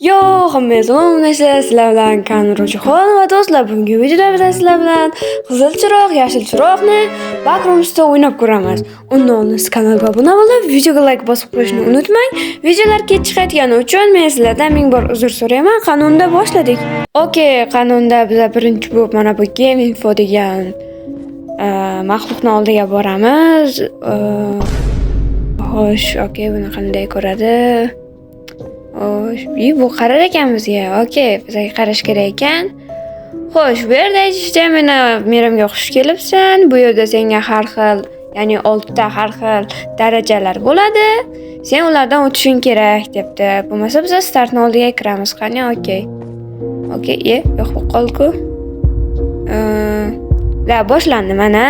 Yo, hamma sizlar bilan Kanrujuxon va do'stlar, bugungi videoda biz sizlar bilan qizil chiroq, yashil chiroqni Backrooms'da o'ynab ko'ramiz. Undan oldin siz kanalga obuna bo'lib, videoga like bosib qo'yishni unutmang. Videolar kech chiqayotgani uchun men sizlardan ming bor uzr so'rayman. Qanunda boshladik. Okay, qanunda biz birinchi bo'lib mana bu game info degan maxluqning oldiga boramiz. Xo'sh, okay, buni qanday ko'radi? Bu qarar ekan bizga. Okay, bizga qarash kerak ekan. Xo'sh, bu yerda aytishda meramga xush kelibsan. Bu yerda senga har xil, ya'ni 6 ta har xil darajalar bo'ladi. Sen ulardan o'tishing kerak debdi. Bo'lmasa biz startni oldiga kiramiz. Qani, okay. Okay, yo'q bo'lib qoldi-ku. Boshlandi mana.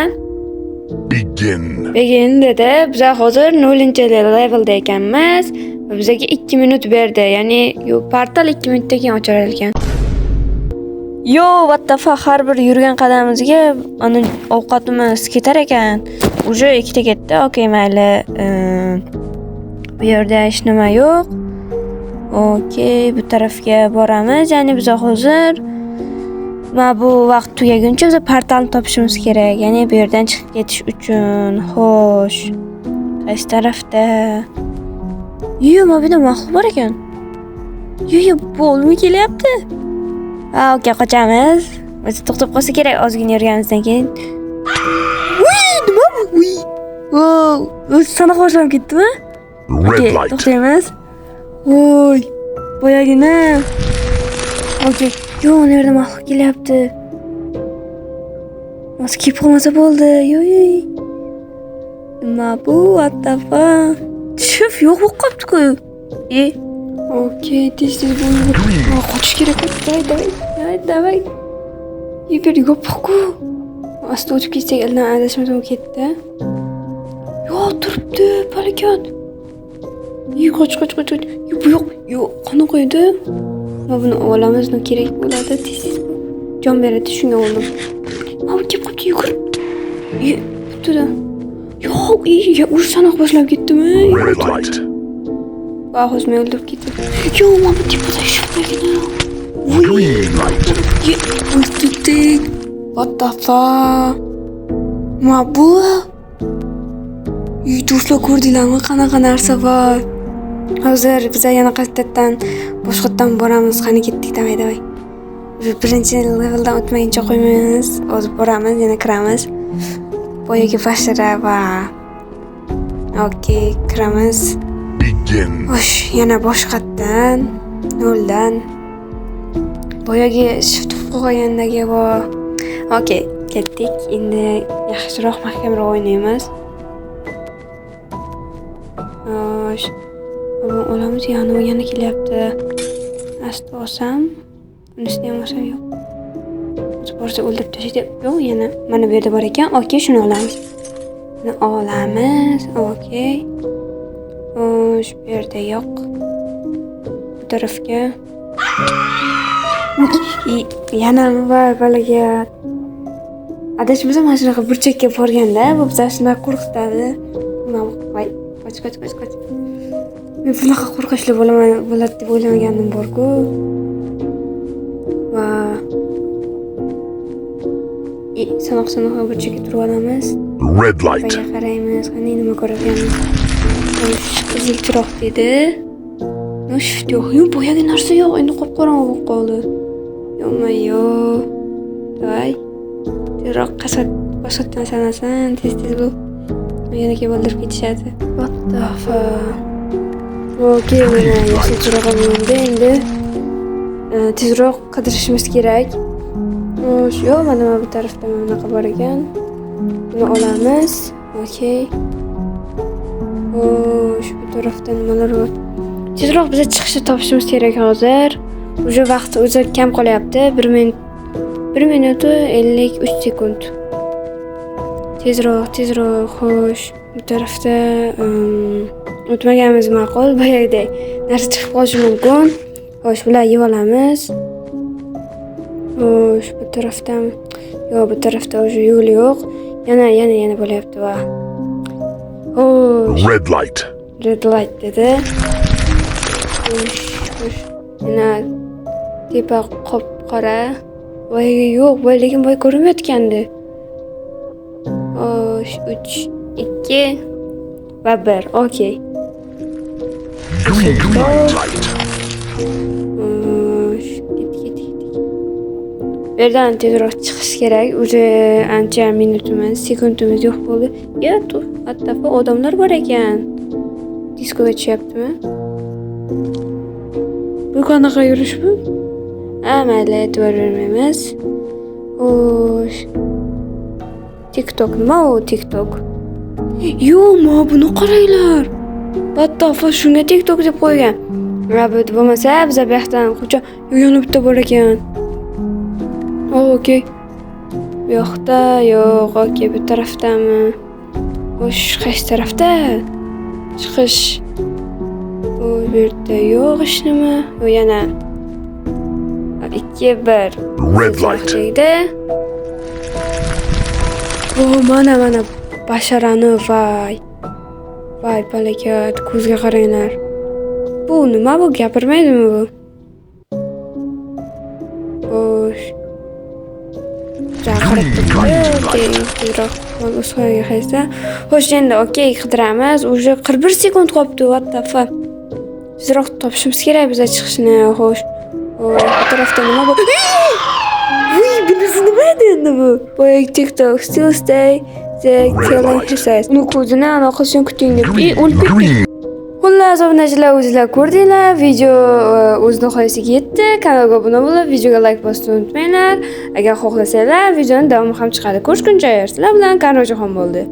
Begin dedi. Biz hozir 0-levelda ekanmiz. Bizga 2 minut berdi. Ya'ni portal 2 minutdan keyin ochilar ekan. Yo, what the fuck, har bir yurgan qadamimizga ana ovqatimiz ketar ekan. Uje 2 ta ketdi. Okay, mayli. Bu yerda hech nima yo'q. Okay, bu tarafga boramiz. Ya'ni biz hozir bu vaqt tugaguncha biz portalni topishimiz kerak. Ya'ni bu yerdan chiqib ketish uchun. Xo'sh. Qaysi tarafda? Yo, bu yerda maxluq bor ekan. Yo, bu olma kelyapti. Okay, qochamiz. Biz to'xtab qolsa kerak ozgina yurganimizdan keyin. Nima bu? Wow, sana boshlanib ketdimi? Okay, to'xtaymiz. Voy, boyagina. Okay, yo, nerede maxluq kelyapti. Mas kelib qolmasa bo'ldi. Yo. Nima bu? What the fuck? Şef yo'q bo'lib qolibdi-ku. Okay, tez bo'ldi. Qochish kerak. Davay. Yeber yo'q-ku. Asta o'tib ketsak, eldan adashmasam ketdi. Yo'q, turibdi, balakat. Qoch. Bu yo'q, qani qo'ydi. Mana buni olamiz, buni kerak bo'ladi. Tez jon beradi, shunga oldim. Mana kelib qoldi, yugur. Tutdi. Yo'q, urush sanoq boshlab ketdimi? Hozir men o'ldirib ketdim. Yo'q, mana bu tepada shunagina. O'ldirdik. What the fuck? Mana bu? Do'stlar, ko'rdinglarmi qanaqa narsa bor? Hozir biz yana qaytadan boshqatdan boramiz. Qani ketdik, davay. Birinchi leveldan o'tmaguncha qo'ymaymiz. Hozir boramiz, yana kiramiz. Boyaga bashara va okay, kiramiz. Xo'sh, yana boshqatdan, noldan. Boyaga shift qo'ygandagi va okay, ketdik. Endi yaxshiroq, mahkamroq o'ynaymiz. Xo'sh, olamiz, yana kelyapti. Asta olsam, unisini ham olsam yo'q. Borsa o'ldirib tashlaydi. Yo'q, yana mana bu yerda bor ekan. Okay, shuni olamiz. Buni olamiz. Okay. Xo'sh, bu yerda yo'q. Bu tarafga. Yana bor balaga. Adashmasam mana shunaqa burchakka borganda, bu bizga shunaqa qo'rqitadi. Voy, qoch. Men bunaqa qo'rqinchli bo'ladi deb o'ylamagandim bor-ku. Va sanoq burchakka turib olamiz. Red light. Qaraymiz, qanday nima ko'ramiz. Qizil chiroq dedi. Shift yo'q. Boyaga narsa yo'q. Endi qop-qorong'i bo'lib qoldi. Yo'q. Voy. Chiroq qasatdan sanasan, tez bo'l. Yana kelib o'ldirib ketishadi. What the fuck? Okay, mana yashil chirog'im endi. Tezroq qidirishimiz kerak. Xo'sh, yo'q, mana bu tarafda bunaqa bor ekan. Buni olamiz. Okay. Xo'sh, bu tarafdan nimalar bor? Tezroq biz chiqishni topishimiz kerak hozir. Uje vaqt o'zi kam qolyapti. 1 minut 53 sekund. Tezroq. Xo'sh, bu tarafda o'tmaganimiz ma'qul. Boyagidek narsa chiqib qolishi mumkin. Xo'sh, bular yeb olamiz. Xo'sh, bu tarafdan yo'q, bu tarafda o'sha yo'l yo'q. Yana bo'lyapti va. Xo'sh. Red light dedi. Xo'sh. Yana tepa qop-qora. Voy yo'q, voy lekin voy ko'rinmayotgandi. 3, 2 va 1. Okey. Green light. Ket. Yerdan tezroq chiqish kerak. Uje ancha minutimiz, sekundimiz yo'q bo'ldi. Ya, hatto odamlar bor ekan. Diskoga tushyaptimi? Bu qanaqa yurish bu? Mayli, e'tibor bermaymiz. Xo'sh. TikTok nima u TikTok? Yo'qmi, buni qaranglar. Battafa shunga TikTok deb qo'ygan. Rabit bo'lmasa, biz bu yoqdan qo'cha yana bitta bor ekan. Okey. Bu yoqda yo'q, okey, bu tarafdami? Xo'sh, qaysi tarafda? Chiqish. Bu yerda yo'q hech nima. Yo'q, yana 2 1. Red light. Mana basharani voy. Voy palakat, ko'zga qaranglar. Bu nima bu? Gapirmaydimi bu? Xo'sh. O'sxonaga qaytsa. Xo'sh, endi okey, qidiramiz. Uje 41 sekund qolibdi. What the fuck? Tezroq topishimiz kerak biza chiqishni. Xo'sh. Bu tarafda nima bor? Voy, bunisi nima endi bu? Voy, TikTok still stay the killing says. Uni ko'zini aloqasini kuting deb. Green. Xullas, obunachilar o'zingizlar ko'rdinglar. Video o'z nihoyasiga yetdi. Kanalga obuna bo'lib, videoga like bosishni unutmanglar. Agar xohlasanglar, videoning davomi ham chiqadi. Ko'rishguncha sizlar bilan Kanrojaxon bo'ldi.